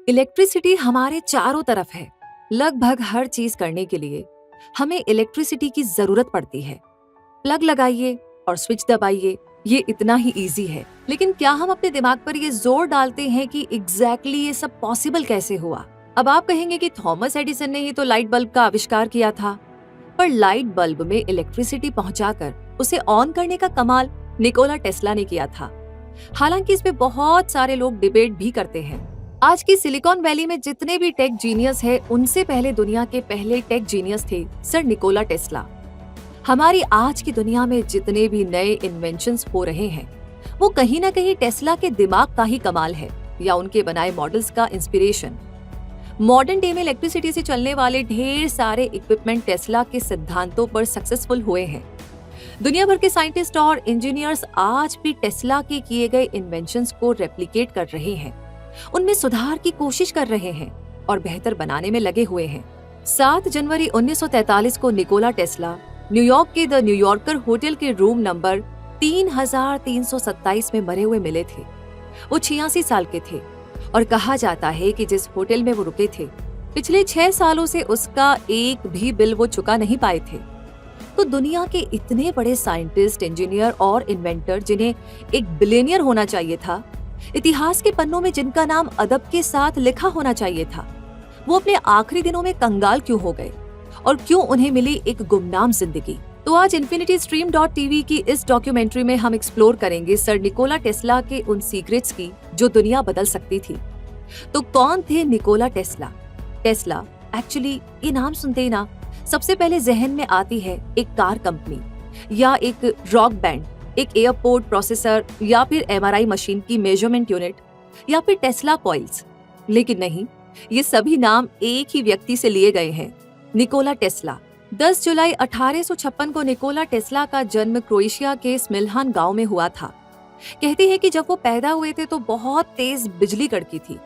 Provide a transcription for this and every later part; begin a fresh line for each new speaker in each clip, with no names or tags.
Electricity हमारे चारों तरफ है। लगभग हर चीज करने के लिए हमें इलेक्ट्रिसिटी की जरूरत पड़ती है। प्लग लगाइए और स्विच दबाइए, ये इतना ही इजी है। लेकिन क्या हम अपने दिमाग पर ये जोर डालते हैं कि एग्जैक्टली ये सब पॉसिबल कैसे हुआ? अब आप कहेंगे कि थॉमस एडिसन ने ही तो लाइट बल्ब का आविष्कार किया था, पर लाइट बल्ब में इलेक्ट्रिसिटी पहुंचाकर उसे ऑन करने का कमाल निकोला टेस्ला ने किया था। हालांकि इसमें बहुत सारे लोग डिबेट भी करते हैं। आज की सिलिकॉन वैली में जितने भी टेक जीनियस है, उनसे पहले दुनिया के पहले टेक जीनियस थे सर निकोला टेस्ला। हमारी आज की दुनिया में जितने भी नए इन्वेंशंस हो रहे हैं, वो कहीं ना कहीं टेस्ला के दिमाग का ही कमाल है या उनके बनाए मॉडल्स का इंस्पिरेशन। मॉडर्न डे में इलेक्ट्रिसिटी से चलने वाले ढेर सारे इक्विपमेंट टेस्ला के सिद्धांतों पर सक्सेसफुल हुए हैं। दुनिया भर के साइंटिस्ट और इंजीनियर्स आज भी टेस्ला के किए गए इन्वेंशंस को रेप्लिकेट कर रहे हैं, उनमें सुधार की कोशिश कर रहे हैं और बेहतर बनाने में लगे हुए हैं। 7 जनवरी 1943 को निकोला टेस्ला न्यूयॉर्क के द न्यूयॉर्कर होटल के रूम नंबर 3327 में मरे हुए मिले थे। वो 86 साल के थे और कहा जाता है कि जिस होटल में वो रुके थे, पिछले 6 सालों से उसका एक भी बिल वो चुका नहीं पाए थे। तो दुनिया के इतने बड़े साइंटिस्ट, इंजीनियर और इन्वेंटर, जिन्हें एक बिलियनियर होना चाहिए था, इतिहास के पन्नों में जिनका नाम अदब के साथ लिखा होना चाहिए था, वो अपने आखिरी दिनों में कंगाल क्यों हो गए और क्यों उन्हें मिली एक गुमनाम जिंदगी? तो आज infinitystream.tv की इस डॉक्यूमेंट्री में हम एक्सप्लोर करेंगे सर निकोला टेस्ला के उन सीक्रेट्स की जो दुनिया बदल सकती थी। तो कौन थे निकोला टेस्ला? टेस्ला एक्चुअली ये नाम सुनते ही ना सबसे पहले जहन में आती है एक कार कंपनी या एक रॉक बैंड, एक एयरपोर्ट प्रोसेसर या फिर MRI मशीन की मेजरमेंट यूनिट या फिर टेस्ला कॉइल्स। लेकिन नहीं, ये सभी नाम एक ही व्यक्ति से लिए गए हैं, निकोला टेस्ला। 10 जुलाई 1856 को निकोला टेस्ला का जन्म क्रोएशिया के स्मिल्हान गांव में हुआ था। कहते हैं कि जब वो पैदा हुए थे तो बहुत तेज बिजली कड़की थी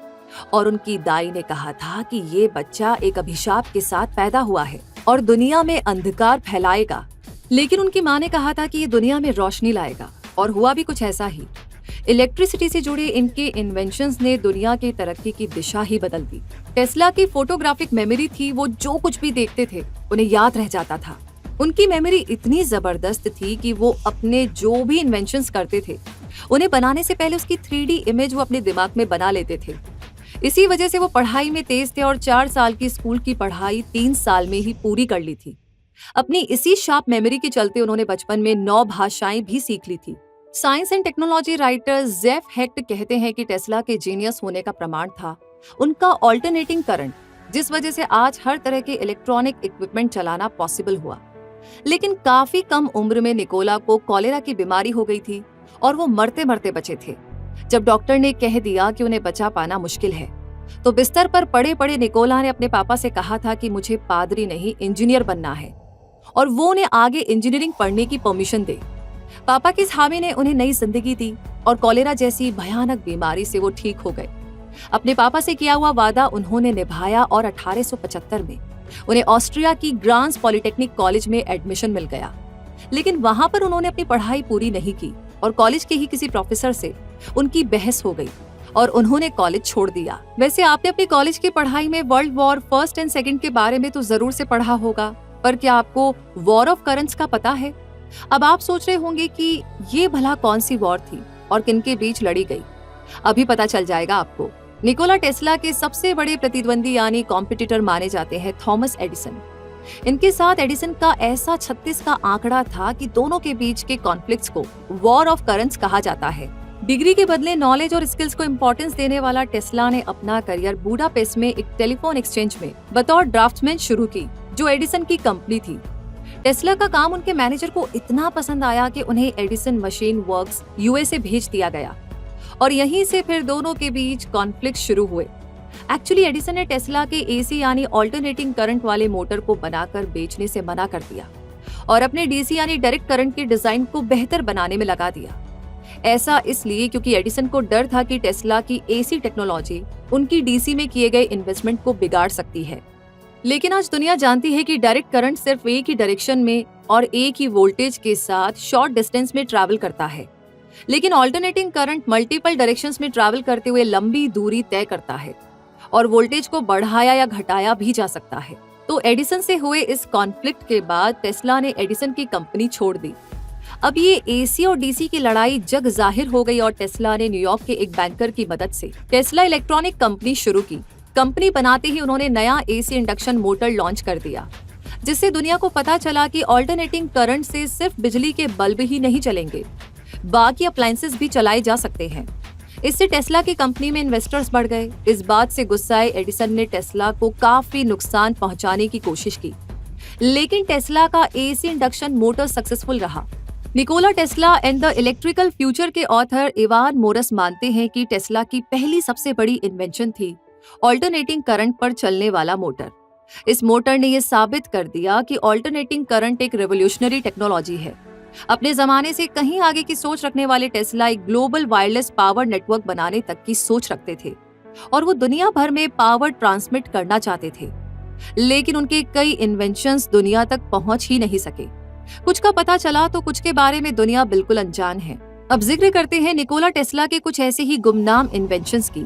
और उनकी दाई ने कहा था कि ये बच्चा एक अभिशाप के साथ पैदा हुआ है और दुनिया में अंधकार फैलाएगा। लेकिन उनकी माँ ने कहा था कि ये दुनिया में रोशनी लाएगा, और हुआ भी कुछ ऐसा ही। इलेक्ट्रिसिटी से जुड़े इनके इन्वेंशंस ने दुनिया की तरक्की की दिशा ही बदल दी। टेस्ला की फोटोग्राफिक मेमोरी थी, वो जो कुछ भी देखते थे उन्हें याद रह जाता था। उनकी मेमोरी इतनी जबरदस्त थी कि वो अपने जो भी इन्वेंशंस करते थे, उन्हें बनाने से पहले उसकी 3D इमेज वो अपने दिमाग में बना लेते थे। इसी वजह से वो पढ़ाई में तेज थे और 4 साल की स्कूल की पढ़ाई 3 साल में ही पूरी कर ली थी। अपनी इसी शार्प मेमोरी के चलते उन्होंने बचपन में 9 भाषाएं भी सीख ली थी। Science and technology writer Jeff Hecht कहते हैं कि टेस्ला के जीनियस होने का प्रमाण था उनका ऑल्टरनेटिंग करंट, जिस वजह से आज हर तरह के इलेक्ट्रॉनिक इक्विपमेंट चलाना पॉसिबल हुआ। लेकिन काफी कम उम्र में निकोला को कॉलेरा की बीमारी हो गई थी और वो मरते मरते बचे थे। जब डॉक्टर ने कह दिया कि उन्हें बचा पाना मुश्किल है, तो बिस्तर पर पड़े पड़े निकोला ने अपने पापा से कहा था कि मुझे पादरी नहीं इंजीनियर बनना है और वो उन्हें आगे इंजीनियरिंग पढ़ने की परमिशन दे। पापा की इस हामी ने उन्हें नई जिंदगी दी और कॉलेरा जैसी भयानक बीमारी से वो ठीक हो गए। अपने पापा से किया हुआ वादा उन्होंने निभाया और 1875 में उन्हें ऑस्ट्रिया की ग्रांस पॉलिटेक्निक कॉलेज में एडमिशन मिल गया। लेकिन वहां पर उन्होंने अपनी पढ़ाई पूरी नहीं की और कॉलेज के ही किसी प्रोफेसर से उनकी बहस हो गई और उन्होंने कॉलेज छोड़ दिया। वैसे आपने अपनी कॉलेज की पढ़ाई में world war first and second के बारे में तो जरूर से पढ़ा होगा, पर क्या आपको वॉर ऑफ करंट्स का पता है? अब आप सोच रहे होंगे कि ये भला कौन सी वॉर थी और किनके बीच लड़ी गई। अभी पता चल जाएगा आपको। निकोला टेस्ला के सबसे बड़े प्रतिद्वंदी यानी कॉम्पिटिटर माने जाते हैं थॉमस एडिसन। इनके साथ एडिसन का ऐसा 36 का आंकड़ा था कि दोनों के बीच के कॉन्फ्लिक्ट्स को वॉर ऑफ करंट्स कहा जाता है। डिग्री के बदले नॉलेज और स्किल्स को इंपॉर्टेंस देने वाला टेस्ला ने अपना करियर बुडापेस्ट में एक टेलीफोन एक्सचेंज में बतौर ड्राफ्ट्समैन शुरू की, जो एडिसन की कंपनी थी। टेस्ला का काम उनके मैनेजर को इतना पसंद आया कि उन्हें एडिसन मशीन वर्क्स USA भेज दिया गया और यहीं से फिर दोनों के बीच कॉन्फ्लिक्ट शुरू हुए। एक्चुअली एडिसन ने टेस्ला के AC यानी ऑल्टरनेटिंग करंट वाले मोटर को बनाकर बेचने से मना कर दिया और अपने DC यानी डायरेक्ट करंट के डिजाइन को बेहतर बनाने में लगा दिया। ऐसा इसलिए क्योंकि एडिसन को डर था कि टेस्ला की AC टेक्नोलॉजी उनकी DC में किए गए इन्वेस्टमेंट को बिगाड़ सकती है। लेकिन आज दुनिया जानती है कि डायरेक्ट करंट सिर्फ एक ही डायरेक्शन में और एक ही वोल्टेज के साथ शॉर्ट डिस्टेंस में ट्रैवल करता है, लेकिन ऑल्टरनेटिंग करंट मल्टीपल डायरेक्शंस में ट्रैवल करते हुए लंबी दूरी तय करता है। और वोल्टेज को बढ़ाया या घटाया भी जा सकता है। तो एडिसन से हुए इस कॉन्फ्लिक्ट के बाद टेस्ला ने एडिसन की कंपनी छोड़ दी। अब ये एसी और डीसी की लड़ाई जग जाहिर हो गई और टेस्ला ने न्यूयॉर्क के एक बैंकर की मदद से टेस्ला इलेक्ट्रॉनिक कंपनी शुरू की। कंपनी बनाते ही उन्होंने नया एसी इंडक्शन मोटर लॉन्च कर दिया, जिससे दुनिया को पता चला कि ऑल्टरनेटिंग करंट से सिर्फ बिजली के बल्ब ही नहीं चलेंगे, बाकी अप्लायंसेस भी चलाए जा सकते हैं। इससे टेस्ला की कंपनी में इन्वेस्टर्स बढ़ गए। इस बात से गुस्साए एडिसन ने टेस्ला को काफी नुकसान पहुंचाने की कोशिश की, लेकिन टेस्ला का एसी इंडक्शन मोटर सक्सेसफुल रहा। Nikola Tesla and the electrical future के ऑथर इवान मोरस मानते हैं कि टेस्ला की पहली सबसे बड़ी इन्वेंशन थी ऑल्टरनेटिंग करंट पर चलने वाला मोटर। इस मोटर ने यह साबित कर दिया कि ऑल्टरनेटिंग करंट एक रेवोल्यूशनरी टेक्नोलॉजी है। अपने जमाने से कहीं आगे की सोच रखने वाले टेस्ला एक ग्लोबल वायरलेस पावर नेटवर्क बनाने तक की सोच रखते थे और वो दुनिया भर में पावर ट्रांसमिट करना चाहते थे, लेकिन उनके कई इन्वेंशंस दुनिया तक पहुंच ही नहीं सके। कुछ का पता चला तो कुछ के बारे में दुनिया बिल्कुल अनजान है। अब जिक्र करते हैं निकोला टेस्ला के कुछ ऐसे ही गुमनाम इन्वेंशंस की।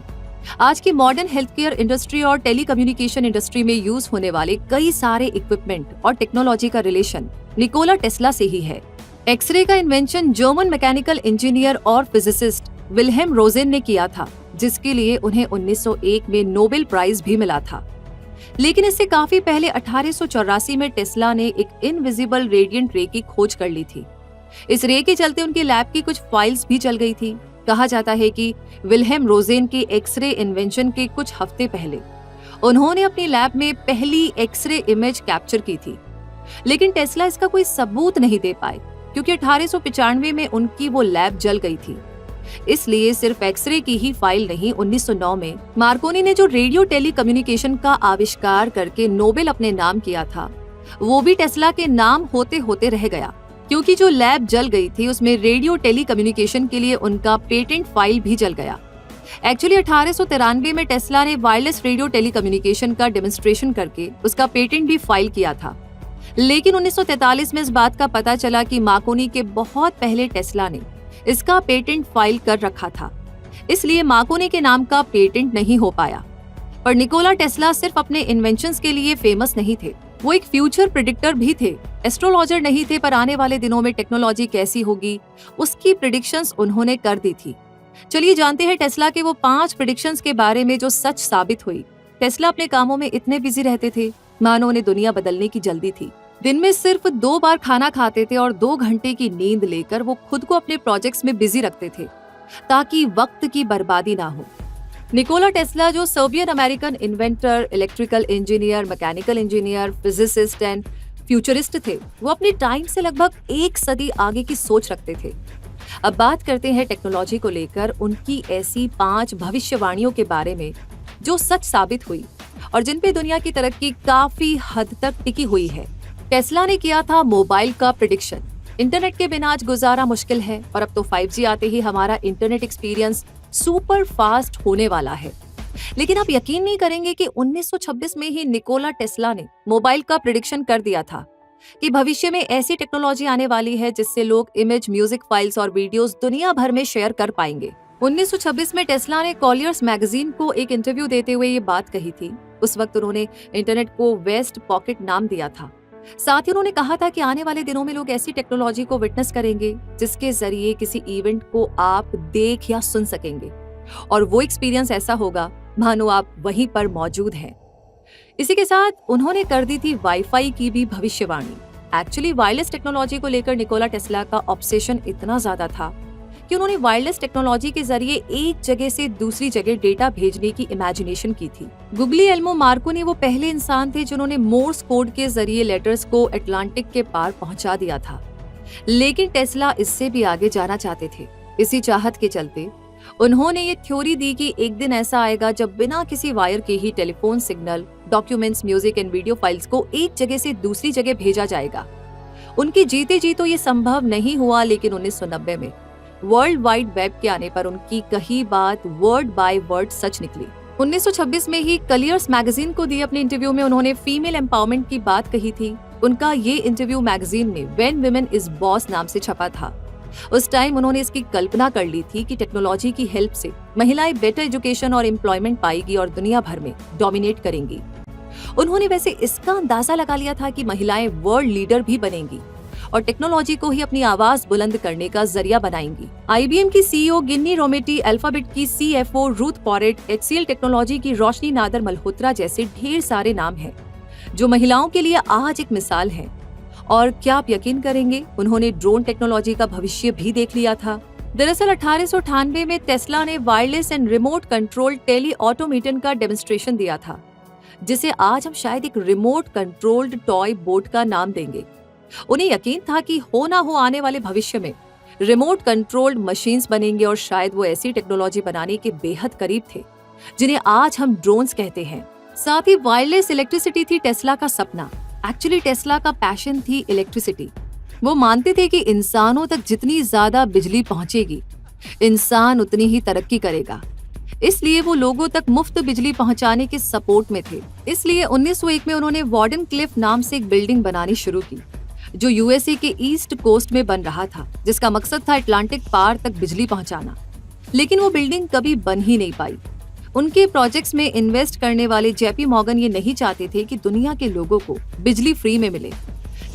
आज की मॉडर्न हेल्थ केयर इंडस्ट्री और टेलीकम्युनिकेशन इंडस्ट्री में यूज होने वाले कई सारे इक्विपमेंट और टेक्नोलॉजी का रिलेशन निकोला टेस्ला से ही है। एक्सरे का इन्वेंशन जर्मन मैकेनिकल इंजीनियर और फिजिसिस्ट विल्हेम रोजेन ने किया था, जिसके लिए उन्हें 1901 में नोबेल प्राइज भी मिला था। लेकिन इससे काफी पहले 1884 में टेस्ला ने एक इनविजिबल रेडिएंट रे की खोज कर ली थी। इस रे के चलते उनके लैब की कुछ फाइल्स भी चल गई थी। कहा जाता है कि विल्हेम रोजेन के एक्सरे इन्वेंशन के कुछ हफ्ते पहले उन्होंने अपनी लैब में पहली एक्सरे इमेज कैप्चर की थी, लेकिन टेस्ला इसका कोई सबूत नहीं दे पाए क्योंकि 1895 में उनकी वो लैब जल गई थी। इसलिए सिर्फ एक्सरे की ही फाइल नहीं, 1909 में मार्कोनी ने जो रेडियो टेलीकम्युनिकेशन का आविष्कार करके नोबेल अपने नाम किया था, वो भी टेस्ला के नाम होते होते रह गया, क्योंकि जो लैब जल गई थी उसमें रेडियो टेलीकम्युनिकेशन के लिए उनका पेटेंट फाइल भी जल गया। एक्चुअली 1893 में टेस्ला ने वायरलेस रेडियो टेलीकम्युनिकेशन का डेमोन्स्ट्रेशन करके उसका पेटेंट भी फाइल किया था, लेकिन 1943 में इस बात का पता चला कि मार्कोनी के बहुत पहले टेस्ला ने इसका पेटेंट फाइल कर रखा था, इसलिए मार्कोनी के नाम का पेटेंट नहीं हो पाया। पर निकोला टेस्ला सिर्फ अपने इन्वेंशंस के लिए फेमस नहीं थे, वो एक फ्यूचर प्रेडिक्टर भी थे। एस्ट्रोलॉजर नहीं थे, पर आने वाले दिनों में टेक्नोलॉजी कैसी होगी उसकी प्रेडिक्शंस उन्होंने कर दी थी। चलिए जानते हैं टेस्ला के वो 5 प्रेडिक्शंस के बारे में जो सच साबित हुई। टेस्ला अपने कामों में इतने बिजी रहते थे मानो उन्हें दुनिया बदलने की जल्दी थी। दिन में सिर्फ 2 बार खाना खाते थे और 2 घंटे की नींद लेकर वो खुद को अपने प्रोजेक्ट्स में बिजी रखते थे ताकि वक्त की बर्बादी ना हो। निकोला टेस्ला जो Serbian American inventor, electrical engineer, mechanical engineer, physicist and futurist थे, वो अपने टाइम से लगभग 1 सदी आगे की सोच रखते थे। अब बात करते हैं टेक्नोलॉजी को लेकर उनकी ऐसी 5 भविष्यवाणियों के बारे में जो सच साबित हुई और जिन पे दुनिया की तरक्की काफी हद तक टिकी हुई है। टेस्ला ने किया था मोबाइल का प्रेडिक्शन। इंटरनेट के बिना आज गुजारा मुश्किल है और अब तो 5G आते ही हमारा इंटरनेट एक्सपीरियंस सुपर फास्ट होने वाला है। लेकिन आप यकीन नहीं करेंगे कि 1926 में ही निकोला टेस्ला ने मोबाइल का प्रेडिक्शन कर दिया था कि भविष्य में ऐसी टेक्नोलॉजी आने वाली है जिससे लोग इमेज, म्यूजिक फाइल्स और वीडियोस दुनिया भर में शेयर कर पाएंगे। 1926 में टेस्ला ने कॉलियर्स मैगजीन को एक इंटरव्यू देते हुए ये बात कही थी। उस वक्त उन्होंने इंटरनेट को वेस्ट पॉकेट नाम दिया था। साथ ही उन्होंने कहा था कि आने वाले दिनों में लोग ऐसी टेक्नोलॉजी को विटनेस करेंगे जिसके जरिए किसी इवेंट को आप देख या सुन सकेंगे और वो एक्सपीरियंस ऐसा होगा मानो आप वहीं पर मौजूद हैं। इसी के साथ उन्होंने कर दी थी वाईफाई की भी भविष्यवाणी। एक्चुअली वायरलेस टेक्नोलॉजी को लेकर निकोला टेस्ला का ऑब्सेशन इतना ज्यादा था कि उन्होंने वायरलेस टेक्नोलॉजी के जरिए एक जगह से दूसरी जगह डेटा भेजने की इमेजिनेशन की थी। गुग्लिएल्मो मार्कोनी वो पहले इंसान थे जिन्होंने मोर्स कोड के जरिए लेटर्स को अटलांटिक के पार पहुंचा दिया था, लेकिन टेस्ला इससे भी आगे जाना चाहते थे। इसी चाहत के चलते उन्होंने ये थ्योरी दी कि एक दिन ऐसा आएगा जब बिना किसी वायर के ही telephone signal, documents, music and video files को एक जगह से दूसरी जगह भेजा जाएगा। उनके जीते जी तो ये संभव नहीं हुआ, लेकिन 1990 में वर्ल्ड वाइड वेब के आने पर उनकी कही बात वर्ड बाय वर्ड सच निकली। 1926 में ही कलियर्स मैगजीन को दिए अपने इंटरव्यू में उन्होंने फीमेल एम्पावरमेंट की बात कही थी। उनका ये इंटरव्यू मैगजीन में व्हेन विमेन इज बॉस नाम से छपा था। उस टाइम उन्होंने इसकी कल्पना कर ली थी कि टेक्नोलॉजी की हेल्प से महिलाएं बेटर एजुकेशन और एम्प्लॉयमेंट पाएगी और दुनिया भर में डोमिनेट करेंगी। उन्होंने वैसे इसका अंदाजा लगा लिया था कि महिलाएं वर्ल्ड लीडर भी बनेंगी और टेक्नोलॉजी को ही अपनी आवाज बुलंद करने का जरिया बनाएंगी। आईबीएम की सीईओ गिन्नी रोमेटी, अल्फाबेट की सीएफओ रूथ पोरेट, एचसीएल टेक्नोलॉजी की रोशनी नादर मल्होत्रा जैसे ढेर सारे नाम हैं जो महिलाओं के लिए आज एक मिसाल है। और क्या आप यकीन करेंगे, उन्होंने ड्रोन टेक्नोलॉजी का भविष्य भी देख लिया था। दरअसल 1898 में टेस्ला ने wireless and remote control tele automaton का डेमोन्स्ट्रेशन दिया था, जिसे आज हम शायद एक रिमोट कंट्रोल्ड टॉय बोट का नाम देंगे। उन्हें यकीन था कि हो ना हो आने वाले भविष्य में रिमोट कंट्रोल्ड मशीन्स बनेंगे और शायद वो ऐसी टेक्नोलॉजी बनाने के बेहद करीब थे जिन्हें आज हम ड्रोन्स कहते हैं। साथ ही वायरलेस इलेक्ट्रिसिटी थी टेस्ला का सपना। एक्चुअली टेस्ला का पैशन थी इलेक्ट्रिसिटी। वो मानते थे कि इंसानों तक जितनी ज्यादा बिजली पहुंचेगी, इंसान उतनी ही तरक्की करेगा। इसलिए वो लोगों तक मुफ्त बिजली पहुंचाने के सपोर्ट में थे। इसलिए 1901 में उन्होंने वार्डन क्लिफ नाम से एक बिल्डिंग बनानी शुरू की, जो यूएसए के ईस्ट कोस्ट में बन रहा था, जिसका मकसद था अटलांटिक पार तक बिजली पहुंचाना। लेकिन वो बिल्डिंग कभी बन ही नहीं पाई। उनके प्रोजेक्ट्स में इन्वेस्ट करने वाले जेपी मॉर्गन ये नहीं चाहते थे कि दुनिया के लोगों को बिजली फ्री में मिले।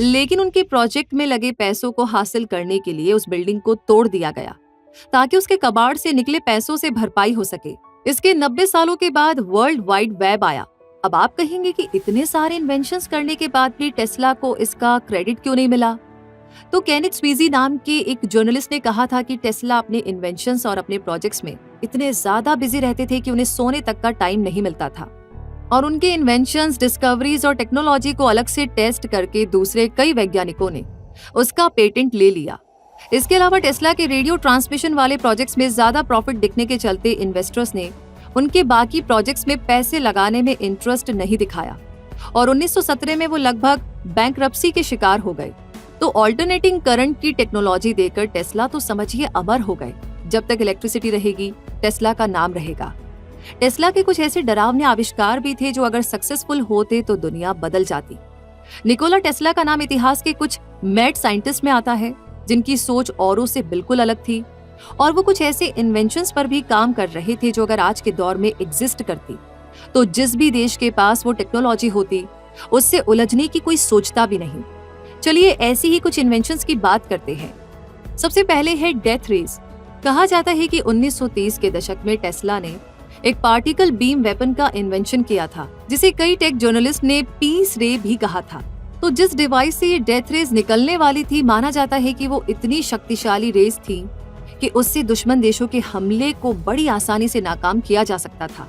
लेकिन उनके प्रोजेक्ट में लगे पैसों को हासिल करने के लिए उस बिल्डिंग को तोड़ दिया गया ताकि उसके कबाड़ से निकले पैसों से भरपाई हो सके। इसके 90 सालों के बाद वर्ल्ड वाइड वेब आया। अब आप कहेंगे कि इतने सारे इन्वेंशंस करने के बाद भी टेस्ला को इसका क्रेडिट क्यों नहीं मिला? तो केनेथ स्वीजी नाम के एक जर्नलिस्ट ने कहा था कि टेस्ला अपने इन्वेंशंस और अपने प्रोजेक्ट्स में इतने ज्यादा बिजी रहते थे कि उन्हें सोने तक का टाइम नहीं मिलता था, और उनके इन्वेंशंस, डिस्कवरीज और टेक्नोलॉजी को अलग से टेस्ट करके दूसरे कई वैज्ञानिकों ने उसका पेटेंट ले लिया। इसके अलावा टेस्ला के रेडियो ट्रांसमिशन वाले प्रोजेक्ट्स में ज्यादा प्रॉफिट दिखने के चलते इन्वेस्टर्स ने उनके बाकी प्रोजेक्ट्स में पैसे लगाने में इंटरेस्ट नहीं दिखाया और 1917 में वो लगभग बैंकरप्सी के शिकार हो गए। तो ऑल्टरनेटिंग करंट की टेक्नोलॉजी देकर टेस्ला तो समझिए अमर हो गए। जब तक इलेक्ट्रिसिटी रहेगी, टेस्ला का नाम रहेगा। टेस्ला के कुछ ऐसे डरावने आविष्कार भी थे जो अगर सक्सेसफुल होते तो दुनिया बदल जाती। निकोला टेस्ला का नाम इतिहास के कुछ मैड साइंटिस्ट में आता है जिनकी सोच औरों से बिल्कुल अलग थी, और वो कुछ ऐसे इन्वेंशंस पर भी काम कर रहे थे जो अगर आज के दौर में एग्जिस्ट करती तो जिस भी देश के पास वो टेक्नोलॉजी होती उससे उलझने की कोई सोचता भी नहीं। चलिए ऐसी ही कुछ इन्वेंशंस की बात करते हैं। सबसे पहले है डेथ रेज। कहा जाता है कि 1930 के दशक में टेस्ला ने एक पार्टिकल बीम वेपन का इन्वेंशन किया था, जिसे कई टेक जर्नलिस्ट ने पीस रे भी कहा था। तो जिस डिवाइस से ये डेथ रेज निकलने वाली थी, माना जाता है कि वो इतनी शक्तिशाली रेज थी कि उससे दुश्मन देशों के हमले को बड़ी आसानी से नाकाम किया जा सकता था।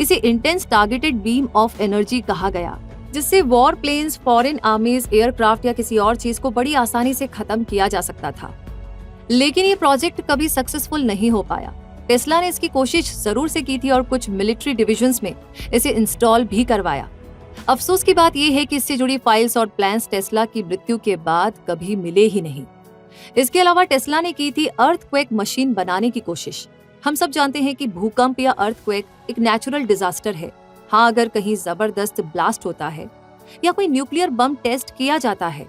इसे intense targeted beam of energy कहा गया, जिससे war planes, foreign armies, aircraft या किसी और चीज को बड़ी आसानी से खत्म किया जा सकता था। लेकिन ये प्रोजेक्ट कभी सक्सेसफुल नहीं हो पाया। टेस्ला ने इसकी कोशिश जरूर से की थी और कुछ मिलिट्री डिविजन्स में इसे इंस्टॉल भी करवाया। अफसोस की बात यह है कि इससे जुड़ी फाइल्स और प्लान्स टेस्ला की मृत्यु के बाद कभी मिले ही नहीं। इसके अलावा टेस्ला ने की थी अर्थक्वेक मशीन बनाने की कोशिश। हम सब जानते हैं कि भूकंप या अर्थक्वेक एक नेचुरल डिजास्टर है। हाँ, अगर कहीं जबरदस्त ब्लास्ट होता है या कोई न्यूक्लियर बम टेस्ट किया जाता है,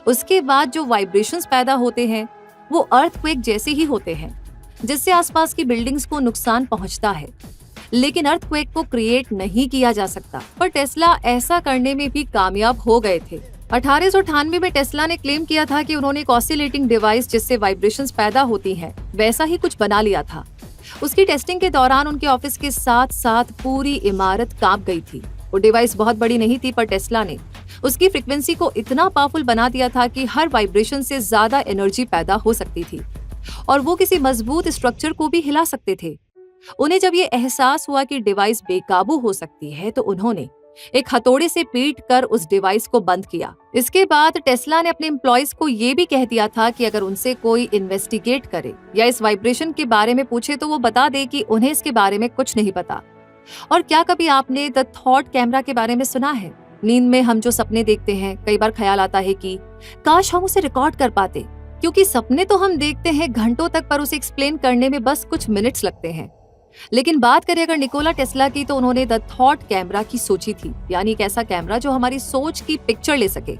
उसके बाद जो वाइब्रेशंस पैदा होते हैं वो अर्थक्वेक जैसे ही होते हैं, जिससे आसपास की बिल्डिंग्स को नुकसान पहुंचता है। लेकिन अर्थक्वेक को क्रिएट नहीं किया जा सकता, पर टेस्ला ऐसा करने में भी कामयाब हो गए थे। 1898 में टेस्ला ने क्लेम किया था कि उन्होंने एक ऑसिलेटिंग डिवाइस जिससे वाइब्रेशंस पैदा होती हैं, वैसा ही कुछ बना लिया था। उसकी टेस्टिंग के दौरान उनके ऑफिस के साथ साथ पूरी इमारत कांप गई थी। वो डिवाइस बहुत बड़ी नहीं थी, पर टेस्ला ने उसकी फ्रीक्वेंसी को इतना पावरफुल बना दिया था कि हर वाइब्रेशन से ज्यादा एनर्जी पैदा हो सकती थी और वो किसी मजबूत स्ट्रक्चर को भी हिला सकते थे। उन्हें जब ये एहसास हुआ कि डिवाइस बेकाबू हो सकती है, तो उन्होंने एक हथौड़े से पीट कर उस डिवाइस को बंद किया। इसके बाद टेस्ला ने अपने एम्प्लॉइज को ये भी कह दिया था कि अगर उनसे कोई इन्वेस्टिगेट करे या इस वाइब्रेशन के बारे में पूछे तो वो बता दे कि उन्हें इसके बारे में कुछ नहीं पता। और क्या कभी आपने द थॉट कैमरा के बारे में सुना है? नींद में हम जो सपने देखते हैं, कई बार ख्याल आता है कि काश हम उसे रिकॉर्ड कर पाते, क्योंकि सपने तो हम देखते हैं घंटों तक, पर उसे एक्सप्लेन करने में बस कुछ मिनट्स लगते हैं। लेकिन बात करें अगर निकोला टेस्ला की, तो उन्होंने द थॉट कैमरा की सोची थी, यानी एक ऐसा कैमरा जो हमारी सोच की पिक्चर ले सके।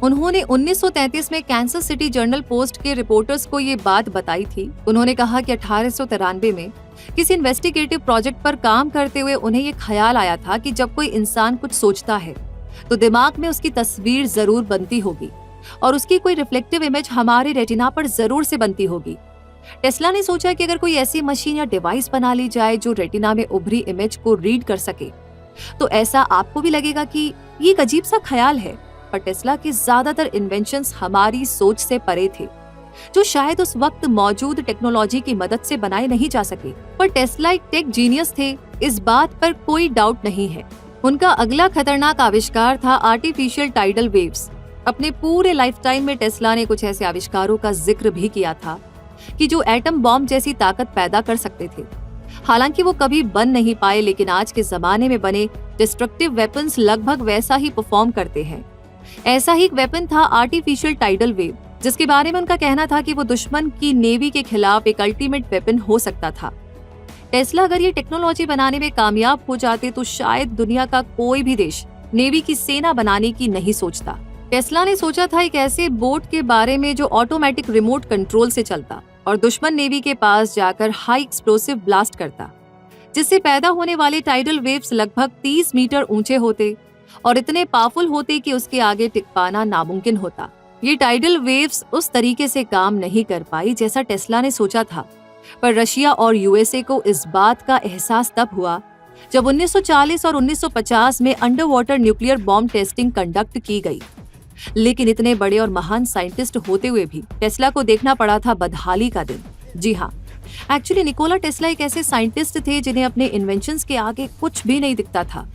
उन्होंने 1933 में कैंसस सिटी जर्नल पोस्ट के रिपोर्टर्स को ये बात बताई थी। उन्होंने कहा कि 1893 में किसी इन्वेस्टिगेटिव प्रोजेक्ट पर काम करते हुए उन्हें ये ख्याल आया था कि जब कोई इंसान कुछ सोचता है तो दिमाग में उसकी तस्वीर जरूर बनती होगी और उसकी कोई रिफ्लेक्टिव इमेज हमारे रेटिना पर जरूर से बनती होगी। टेस्ला ने सोचा कि अगर कोई ऐसी मशीन या डिवाइस बना ली जाए जो रेटिना में उभरी इमेज को रीड कर सके तो ऐसा आपको भी लगेगा कि ये एक अजीब सा ख्याल है। पर टेस्ला के ज्यादातर इन्वेंशंस हमारी सोच से परे थे, जो शायद उस वक्त मौजूद टेक्नोलॉजी की मदद से बनाए नहीं जा सके। पर टेस्ला एक टेक जीनियस थे, इस बात पर कोई डाउट नहीं है। उनका अगला खतरनाक आविष्कार था आर्टिफिशियल टाइडल वेव्स। अपने पूरे लाइफ टाइम में टेस्ला ने कुछ ऐसे आविष्कारों का जिक्र भी किया था कि जो एटम बॉम्ब जैसी ताकत पैदा कर सकते थे। हालांकि वो कभी बन नहीं पाए, लेकिन आज के जमाने में बने डिस्ट्रक्टिव वेपन्स लगभग वैसा ही परफॉर्म करते हैं। ऐसा ही एक वेपन था आर्टिफिशियल टाइडल वेव, जिसके बारे में उनका कहना था कि वो दुश्मन की नेवी के खिलाफ एक अल्टीमेट वेपन हो सकता था। टेस्ला अगर ये टेक्नोलॉजी बनाने में कामयाब हो जाते तो शायद दुनिया का कोई भी देश नेवी की सेना बनाने की नहीं सोचता। टेस्ला ने सोचा था एक ऐसे बोट के बारे में जो ऑटोमेटिक रिमोट कंट्रोल से चलता और दुश्मन नेवी के पास जाकर हाई एक्सप्लोसिव ब्लास्ट करता, जिससे पैदा होने वाले टाइडल वेव्स लगभग 30 मीटर ऊंचे होते और इतने पावरफुल होते कि उसके आगे टिक पाना नामुमकिन होता। ये टाइडल वेव्स उस तरीके से काम नहीं कर पाई जैसा टेस्ला ने सोचा था, पर रशिया और यूएसए को इस बात का एहसास तब हुआ जब 1940 और 1950 में under water nuclear bomb testing conduct की गई। लेकिन इतने बड़े और महान साइंटिस्ट होते हुए भी टेस्ला को देखना पड़ा था बदहाली का दिन। जी हाँ, एक्चुअली निकोला टेस्ला एक ऐसे साइंटिस्ट थे जिन्हें अपने इन्वेंशंस के आगे कुछ भी नहीं दिखता था,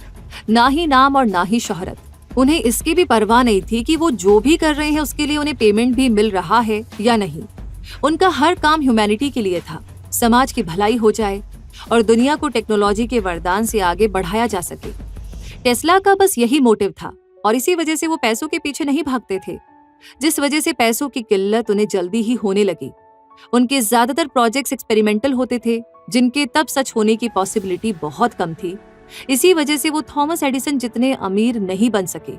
ना ही नाम और ना ही शोहरत। उन्हें इसकी भी परवाह नहीं थी कि वो जो भी कर रहे हैं उसके लिए उन्हें पेमेंट भी मिल रहा है या नहीं। उनका हर काम ह्यूमैनिटी के लिए था, समाज की भलाई हो जाए और दुनिया को टेक्नोलॉजी के वरदान से आगे बढ़ाया जा सके। टेस्ला का बस यही मोटिव था और इसी वजह से वो पैसों के पीछे नहीं भागते थे, जिस वजह से पैसों की किल्लत उन्हें जल्दी ही होने लगी। उनके ज्यादातर प्रोजेक्ट्स एक्सपेरिमेंटल होते थे, जिनके तब सच होने की पॉसिबिलिटी बहुत कम थी। इसी वजह से वो थॉमस एडिसन जितने अमीर नहीं बन सके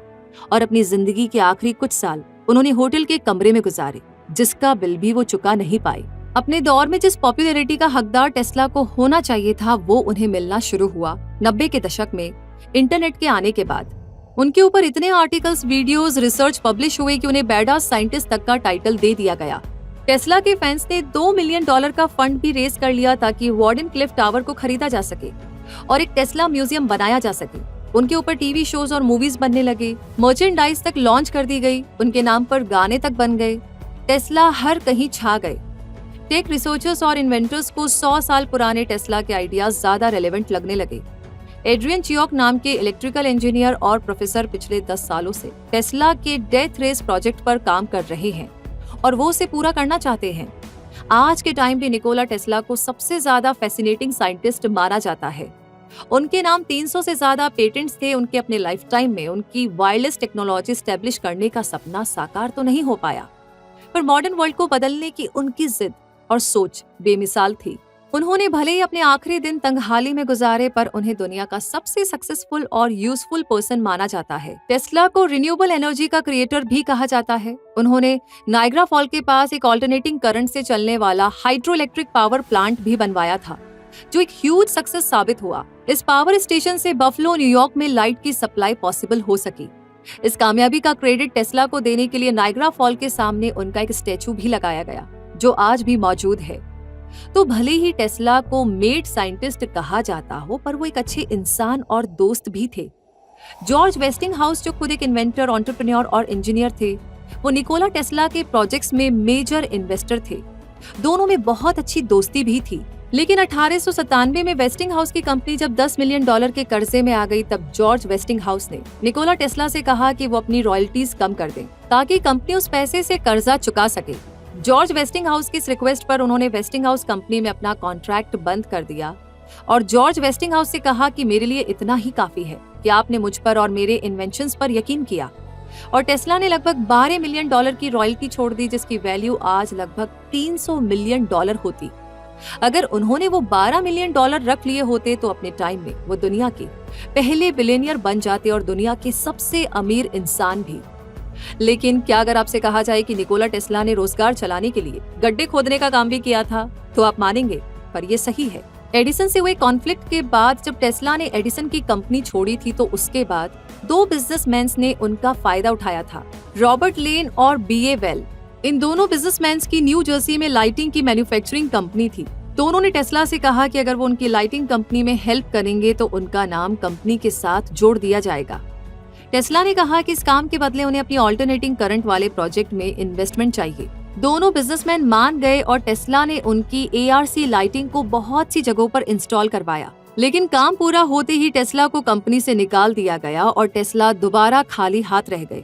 और अपनी जिंदगी के आखिरी कुछ साल उन्होंने होटल के कमरे में गुजारे, जिसका बिल भी वो चुका नहीं पाए। अपने दौर में जिस पॉपुलैरिटी का हकदार टेस्ला को होना चाहिए था वो उन्हें मिलना शुरू हुआ 90 के दशक में। इंटरनेट के आने के बाद उनके ऊपर इतने आर्टिकल्स, वीडियोस, रिसर्च पब्लिश हुए कि उन्हें बैडास साइंटिस्ट तक का टाइटल दे दिया गया। टेस्ला के फैंस ने $2 मिलियन का फंड भी रेज कर लिया ताकि वार्डन क्लिफ टावर को खरीदा जा सके और एक टेस्ला म्यूजियम बनाया जा सके। उनके ऊपर टीवी शोज और मूवीज बनने लगे, मर्चेंडाइज तक लॉन्च कर दी गई, उनके नाम पर गाने तक बन गए। टेस्ला हर कहीं छा गए। टेक रिसर्चर्स और इन्वेंटर्स को 100 साल पुराने टेस्ला के आइडियाज ज्यादा रेलेवेंट लगने लगे। एड्रियन चियोक नाम के इलेक्ट्रिकल इंजीनियर और प्रोफेसर पिछले 10 सालों से टेस्ला के डेथ रेस प्रोजेक्ट पर काम कर रहे हैं और वो उसे पूरा करना चाहते हैं। आज के टाइम पे निकोला टेस्ला को सबसे ज्यादा फैसिनेटिंग साइंटिस्ट माना जाता है। उनके नाम 300 से ज्यादा पेटेंट्स थे। उनके अपने लाइफ टाइम में उनकी वायरलेस टेक्नोलॉजी स्टैब्लिश करने का सपना साकार तो नहीं हो पाया, पर मॉडर्न वर्ल्ड को बदलने की उनकी जिद और सोच बेमिसाल थी। उन्होंने भले ही अपने आखिरी दिन तंगहाली में गुजारे, पर उन्हें दुनिया का सबसे सक्सेसफुल और यूजफुल पर्सन माना जाता है। टेस्ला को रिन्यूएबल एनर्जी का क्रिएटर भी कहा जाता है। उन्होंने नायग्रा फॉल के पास एक ऑल्टरनेटिंग करंट से चलने वाला हाइड्रो इलेक्ट्रिक पावर प्लांट भी बनवाया था, जो एक ह्यूज सक्सेस साबित हुआ। इस पावर स्टेशन से बफलो, न्यूयॉर्क में लाइट की सप्लाई पॉसिबल हो सकी। इस कामयाबी का क्रेडिट टेस्ला को देने के लिए नायग्रा फॉल के सामने उनका एक स्टैचू भी लगाया गया, जो आज भी मौजूद है। तो भले ही टेस्ला को मेड साइंटिस्ट कहा जाता हो, पर वो एक अच्छे इंसान और दोस्त भी थे। जॉर्ज वेस्टिंगहाउस, जो खुद एक इन्वेंटर, एंटरप्रेन्योर और इंजीनियर थे, वो निकोला टेस्ला के प्रोजेक्ट्स में मेजर इन्वेस्टर थे। दोनों में बहुत अच्छी दोस्ती भी थी। लेकिन 1897 में वेस्टिंगहाउस की कंपनी जब $10 मिलियन के कर्जे में आ गई, तब जॉर्ज वेस्टिंगहाउस ने निकोला टेस्ला से कहा कि वो अपनी रॉयल्टीज कम कर दें ताकि कंपनी उस पैसे से कर्जा चुका सके। जॉर्ज वेस्टिंगहाउस की इस रिक्वेस्ट पर उन्होंने वेस्टिंगहाउस कंपनी में अपना कॉन्ट्रैक्ट बंद कर दिया और जॉर्ज वेस्टिंगहाउस से कहा कि मेरे लिए इतना ही काफी है कि आपने मुझ पर और मेरे इन्वेंशंस पर यकीन किया। और टेस्ला ने लगभग $12 मिलियन की रॉयल्टी छोड़ दी, जिसकी वैल्यू आज लगभग $300 मिलियन होती। अगर उन्होंने वो $12 मिलियन रख लिए होते तो अपने टाइम में वो दुनिया के पहले बिलियनियर बन जाते और दुनिया के सबसे अमीर इंसान भी। लेकिन क्या अगर आपसे कहा जाए कि निकोला टेस्ला ने रोजगार चलाने के लिए गड्ढे खोदने का काम भी किया था, तो आप मानेंगे, पर ये सही है। एडिसन से हुए कॉन्फ्लिक्ट के बाद जब टेस्ला ने एडिसन की कंपनी छोड़ी थी, तो उसके बाद दो बिजनेसमैन ने उनका फायदा उठाया था, रॉबर्ट लेन और बीए वेल। इन दोनों बिजनेसमैन की न्यू जर्सी में लाइटिंग की मैन्युफैक्चरिंग कंपनी थी। दोनों ने टेस्ला से कहा कि अगर वो उनकी लाइटिंग कंपनी में हेल्प करेंगे तो उनका नाम कंपनी के साथ जोड़ दिया जाएगा। टेस्ला ने कहा कि इस काम के बदले उन्हें अपनी ऑल्टरनेटिंग करंट वाले प्रोजेक्ट में इन्वेस्टमेंट चाहिए। दोनों बिजनेसमैन मान गए और टेस्ला ने उनकी ARC लाइटिंग को बहुत सी जगहों पर इंस्टॉल करवाया। लेकिन काम पूरा होते ही टेस्ला को कंपनी से निकाल दिया गया और टेस्ला दोबारा खाली हाथ रह गए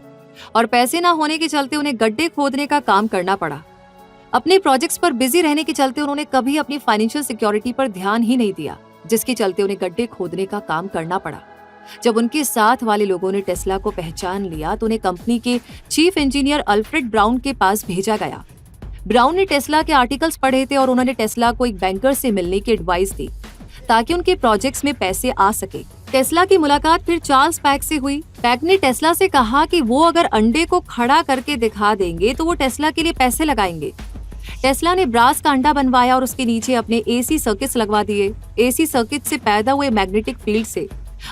और पैसे न होने के चलते उन्हें गड्ढे खोदने का काम करना पड़ा। अपने प्रोजेक्ट्स पर बिजी रहने के चलते उन्होंने कभी अपनी फाइनेंशियल सिक्योरिटी पर ध्यान ही नहीं दिया, जिसके चलते उन्हें गड्ढे खोदने का काम करना पड़ा। जब उनके साथ वाले लोगों ने टेस्ला को पहचान लिया तो उन्हें कंपनी के चीफ इंजीनियर अल्फ्रेड ब्राउन के पास भेजा गया। ब्राउन ने टेस्ला के आर्टिकल्स पढ़े थे और उन्होंने टेस्ला को एक बैंकर से मिलने की एडवाइस दी ताकि उनके प्रोजेक्ट्स में पैसे आ सके। टेस्ला की मुलाकात फिर चार्ल्स पैक से हुई। पैक ने टेस्ला से कहा कि वो अगर अंडे को खड़ा करके दिखा देंगे तो वो टेस्ला के लिए पैसे लगाएंगे। टेस्ला ने ब्रास का अंडा बनवाया और उसके नीचे अपने AC सर्किट्स लगवा दिए। AC सर्किट से पैदा हुए मैग्नेटिक फील्ड से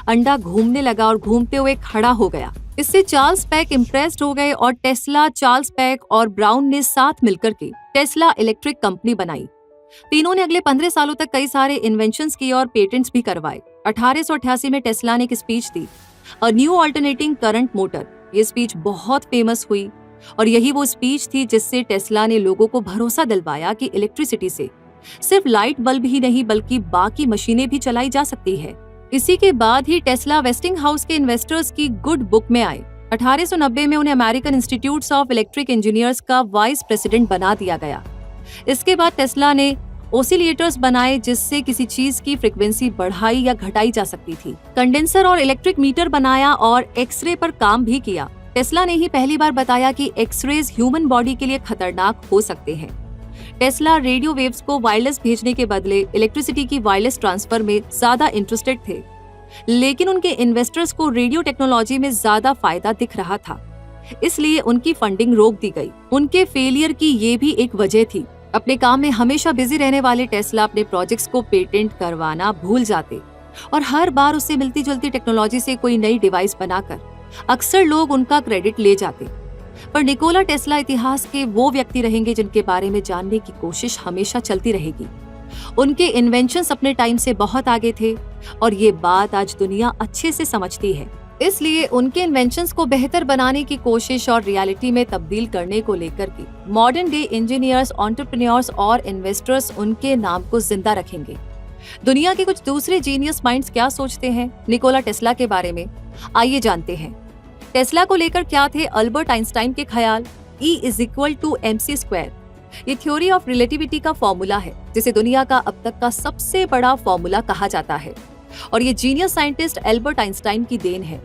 अंडा घूमने लगा और घूमते हुए खड़ा हो गया। इससे चार्ल्स पैक इम्प्रेस्ड हो गए और टेस्ला, चार्ल्स पैक और ब्राउन ने साथ मिलकर के टेस्ला इलेक्ट्रिक कंपनी बनाई। तीनों ने अगले 15 सालों तक कई सारे इन्वेंशंस किए और पेटेंट्स भी करवाए। 1888 में टेस्ला ने एक speech the, a new alternating current motor. ये स्पीच बहुत फेमस हुई और यही वो स्पीच थी जिससे टेस्ला ने लोगों को भरोसा दिलवाया कि इलेक्ट्रिसिटी से सिर्फ लाइट बल्ब ही नहीं बल्कि बाकी मशीनें भी चलाई जा सकती है। इसी के बाद ही टेस्ला वेस्टिंग हाउस के इन्वेस्टर्स की गुड बुक में आए। 1890 में उन्हें American institute of electric engineers का वाइस प्रेसिडेंट बना दिया गया। इसके बाद टेस्ला ने ओसिलेटर्स बनाए जिससे किसी चीज की फ्रीक्वेंसी बढ़ाई या घटाई जा सकती थी। कंडेंसर और इलेक्ट्रिक मीटर बनाया और एक्सरे पर काम भी किया। टेस्ला ने ही पहली बार बताया कि एक्सरेज ह्यूमन बॉडी के लिए खतरनाक हो सकते हैं। टेस्ला रेडियो वेव्स को वायरलेस भेजने के बदले इलेक्ट्रिसिटी की वायरलेस ट्रांसफर में ज्यादा इंटरेस्टेड थे, लेकिन उनके इन्वेस्टर्स को रेडियो टेक्नोलॉजी में ज्यादा फायदा दिख रहा था, इसलिए उनकी फंडिंग रोक दी गई। उनके फेलियर की ये भी एक वजह थी। अपने काम में हमेशा बिजी रहने वाले टेस्ला अपने प्रोजेक्ट्स को पेटेंट करवाना भूल जाते और हर बार उससे मिलती जुलती टेक्नोलॉजी से कोई नई डिवाइस बनाकर अक्सर लोग उनका क्रेडिट ले जाते। पर निकोला टेस्ला इतिहास के वो व्यक्ति रहेंगे जिनके बारे में जानने की कोशिश हमेशा चलती रहेगी। उनके इन्वेंशंस अपने टाइम से बहुत आगे थे और ये बात आज दुनिया अच्छे से समझती है। इसलिए उनके इन्वेंशंस को बेहतर बनाने की कोशिश और रियलिटी में तब्दील करने को लेकर के मॉडर्न डे इंजीनियर्स, एंटरप्रेन्योर्स और इन्वेस्टर्स उनके नाम को जिंदा रखेंगे। दुनिया के कुछ दूसरे जीनियस माइंड्स क्या सोचते हैं निकोला टेस्ला के बारे में, आइए जानते हैं। टेस्ला को लेकर क्या थे अल्बर्ट आइंस्टाइन के ख्याल। E=mc²। ये थ्योरी ऑफ रिलेटिविटी का फॉर्मूला है जिसे दुनिया का अब तक का सबसे बड़ा फॉर्मूला कहा जाता है और ये जीनियस साइंटिस्ट एल्बर्ट आइंस्टाइन की देन है।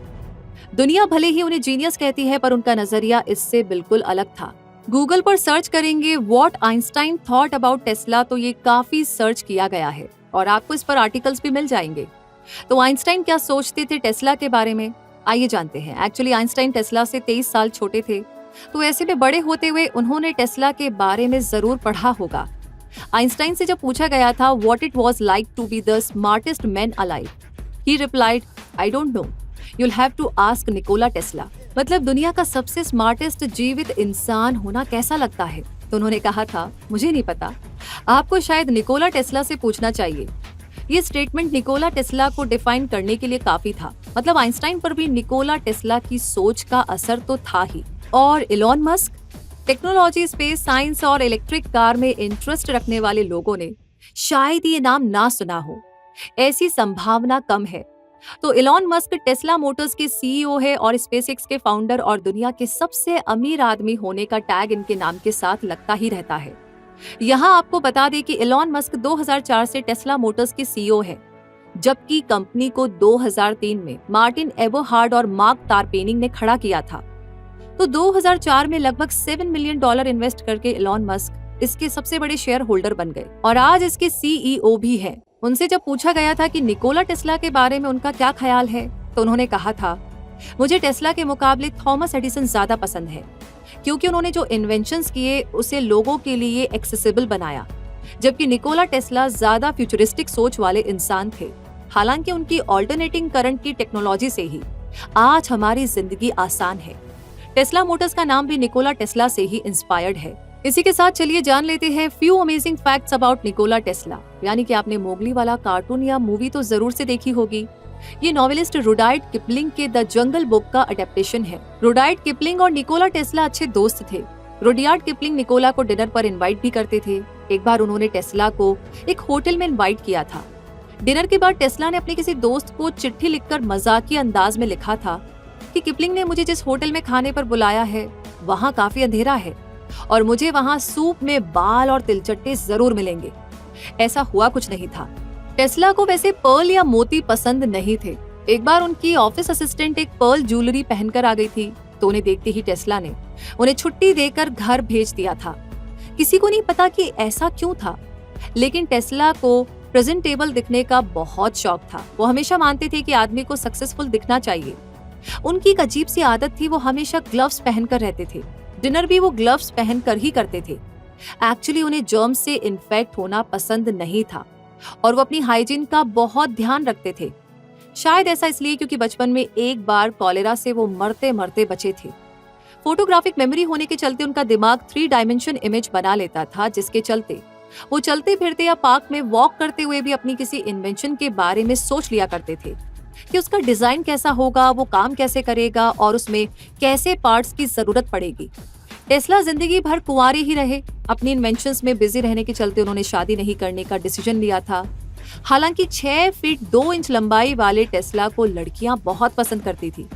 दुनिया भले ही उन्हें जीनियस कहती है पर उनका नजरिया इससे बिल्कुल अलग था। गूगल पर सर्च करेंगे what Einstein thought about Tesla तो ये काफी सर्च किया गया है और आपको इस पर आर्टिकल्स भी मिल जाएंगे। तो आइंस्टाइन क्या सोचते थे टेस्ला के बारे में, आइए जानते हैं। एक्चुअली आइंस्टाइन टेस्ला से 23 साल छोटे थे, तो ऐसे में बड़े होते हुए उन्होंने टेस्ला के बारे में जरूर पढ़ा होगा। आइंस्टाइन से जब पूछा गया था what it was like to be the smartest man alive, he replied I don't know, you'll have to ask Nikola Tesla. मतलब दुनिया का सबसे स्मार्टेस्ट जीवित इंसान होना कैसा लगता है। तो उन्होंने कहा था मुझे नहीं पता, आपको शायद निकोला टेस्ला से पूछना चाहिए। ये स्टेटमेंट निकोला टेस्ला को डिफाइन करने के लिए काफी था। मतलब आइंस्टाइन पर भी निकोला टेस्ला की सोच का असर तो था ही। और Elon Musk, technology, space science और इलेक्ट्रिक कार में इंटरेस्ट रखने वाले लोगों ने शायद ये नाम ना सुना हो, ऐसी संभावना कम है। तो इलॉन मस्क टेस्ला मोटर्स के CEO है और स्पेसएक्स के फाउंडर और दुनिया के सबसे अमीर आदमी होने का टैग इनके नाम के साथ लगता ही रहता है। यहाँ आपको बता दें कि इलॉन मस्क 2004 से टेस्ला मोटर्स के CEO है, जबकि कंपनी को 2003 में मार्टिन एबरहार्ड और मार्क टारपेनिंग ने खड़ा किया था। तो 2004 में लगभग $7 मिलियन इन्वेस्ट करके इलॉन मस्क इसके सबसे बड़े शेयर होल्डर बन गए और आज इसके CEO भी हैं। उनसे जब पूछा गया था कि निकोला टेस्ला के बारे में उनका क्या ख्याल है, तो उन्होंने कहा था मुझे टेस्ला के मुकाबले थॉमस एडिसन ज्यादा पसंद है, क्योंकि उन्होंने जो इन्वेंशंस किए उसे लोगों के लिए एक्सेसिबल बनाया, जबकि निकोला टेस्ला ज्यादा फ्यूचरिस्टिक सोच वाले इंसान थे। हालांकि उनकी ऑल्टरनेटिंग करंट की टेक्नोलॉजी से ही आज हमारी जिंदगी आसान है। टेस्ला मोटर्स का नाम भी निकोला टेस्ला से ही इंस्पायर्ड है। इसी के साथ चलिए जान लेते हैं few amazing facts about Nikola Tesla. यानी कि आपने मोगली वाला कार्टून या मूवी तो जरूर से देखी होगी। ये नॉवेलिस्ट रुडयार्ड किपलिंग के द जंगल बुक का अडेप्टेशन है। रुडयार्ड किपलिंग और निकोला टेस्ला अच्छे दोस्त थे। रुडयार्ड किपलिंग निकोला को डिनर पर इनवाइट भी करते थे। एक बार उन्होंने टेस्ला को एक होटल में इनवाइट किया था। डिनर के बाद टेस्ला ने अपने किसी दोस्त को चिट्ठी लिखकर मजाकिया अंदाज में लिखा था कि किपलिंग ने मुझे जिस होटल में खाने पर बुलाया है वहाँ काफी अंधेरा है और मुझे वहाँ सूप में बाल और तिलचट्टे जरूर मिलेंगे। ऐसा हुआ कुछ नहीं था। टेस्ला को वैसे पर्ल या मोती पसंद नहीं थे। एक बार उनकी ऑफिस असिस्टेंट एक पर्ल ज्वेलरी पहनकर आ गई थी, तो उन्हें देखते ही टेस्ला ने उन्हें छुट्टी देकर घर भेज दिया था। किसी को नहीं पता कि ऐसा क्यों था, लेकिन टेस्ला को प्रेजेंटेबल दिखने का बहुत शौक था। वो हमेशा मानते थे कि आदमी को सक्सेसफुल दिखना चाहिए। उनकी एक अजीब सी आदत थी, वो हमेशा ग्लव्स पहनकर रहते थे। डिनर भी वो ग्लव्स पहनकर ही करते थे। एक्चुअली उन्हें जर्म्स से इन्फेक्ट होना पसंद नहीं था और वो अपनी हाइजीन का बहुत ध्यान रखते थे। शायद ऐसा इसलिए क्योंकि बचपन में एक बार कॉलेरा से वो मरते मरते बचे थे। फोटोग्राफिक मेमोरी होने के चलते उनका दिमाग 3 डायमेंशन इमेज बना लेता था, जिसके चलते वो चलते फिरते या पार्क में वॉक करते हुए भी अपनी किसी इन्वेंशन के बारे में सोच लिया करते थे कि उसका डिजाइन कैसा होगा, वो काम कैसे करेगा और उसमें कैसे पार्ट्स की जरूरत पड़ेगी। टेस्ला जिंदगी भर कुंवारे ही रहे। अपनी इन्वेंशंस में बिजी रहने के चलते उन्होंने शादी नहीं करने का डिसीजन लिया था। हालांकि 6 फीट 2 इंच लंबाई वाले टेस्ला को लड़कियां बहुत पसंद करती थी,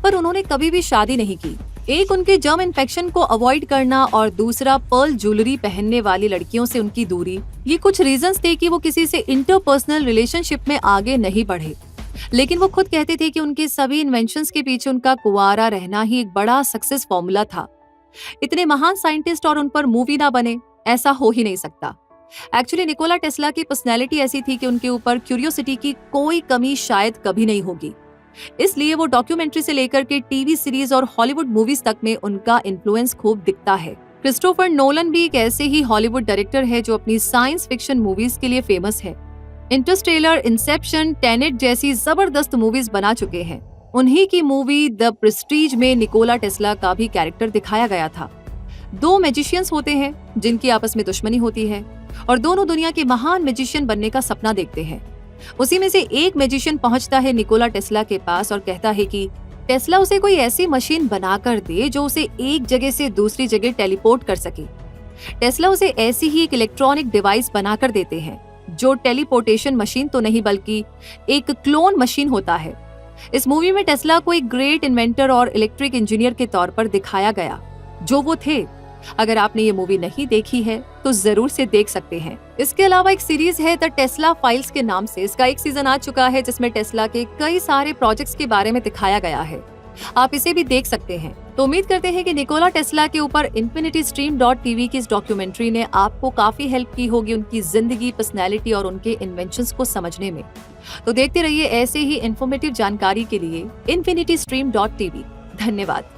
पर उन्होंने कभी भी शादी नहीं की। एक उनके जर्म इन्फेक्शन को अवॉइड करना और दूसरा पर्ल ज्वेलरी पहनने वाली लड़कियों से उनकी दूरी, ये कुछ रीजंस थे कि वो किसी से इंटरपर्सनल रिलेशनशिप में आगे नहीं बढ़े। लेकिन वो खुद कहते थे कि उनके सभी इन्वेंशंस के पीछे उनका कुंवारा रहना ही एक बड़ा सक्सेस फॉर्मूला था। इतने महान साइंटिस्ट और उन पर मूवी ना बने, ऐसा हो ही नहीं सकता। एक्चुअली निकोला टेस्ला की पर्सनैलिटी ऐसी थी कि उनके ऊपर क्यूरियोसिटी की कोई कमी शायद कभी नहीं होगी। इसलिए वो डॉक्यूमेंट्री से लेकर के टीवी सीरीज और हॉलीवुड मूवीज तक में उनका इन्फ्लुएंस खूब दिखता है। क्रिस्टोफर नोलन भी एक ऐसे ही हॉलीवुड डायरेक्टर है जो अपनी साइंस फिक्शन मूवीज के लिए फेमस है। इंटरस्टेलर, इंसेप्शन, टेनेट जैसी जबरदस्त मूवीज बना चुके हैं। उन्हीं की मूवी द प्रेस्टीज में निकोला टेस्ला का भी कैरेक्टर दिखाया गया था। 2 मैजिशियंस होते हैं जिनकी आपस में दुश्मनी होती है और दोनों दुनिया के महान मैजिशियन बनने का सपना देखते हैं। उसी में से एक मैजिशियन पहुंचता है निकोला टेस्ला के पास और कहता है कि टेस्ला उसे कोई ऐसी मशीन बनाकर दे जो उसे एक जगह से दूसरी जगह टेलीपोर्ट कर सके। टेस्ला उसे ऐसी ही एक इलेक्ट्रॉनिक डिवाइस बनाकर देते हैं जो टेलीपोर्टेशन मशीन तो नहीं बल्कि एक क्लोन मशीन होता है। इस मूवी में टेस्ला को एक ग्रेट इन्वेंटर और इलेक्ट्रिक इंजीनियर के तौर पर दिखाया गया, जो वो थे। अगर आपने ये मूवी नहीं देखी है तो जरूर से देख सकते हैं। इसके अलावा एक सीरीज है द टेस्ला फाइल्स के नाम से। इसका एक सीजन आ चुका है जिसमें टेस्ला के कई सारे प्रोजेक्ट्स के बारे में दिखाया गया है। आप इसे भी देख सकते हैं। तो उम्मीद करते हैं कि निकोला टेस्ला के ऊपर infinitystream.tv की इस डॉक्यूमेंट्री ने आपको काफी हेल्प की होगी उनकी जिंदगी, पर्सनैलिटी और उनके इन्वेंशंस को समझने में। तो देखते रहिए ऐसे ही इंफॉर्मेटिव जानकारी के लिए infinitystream.tv। धन्यवाद।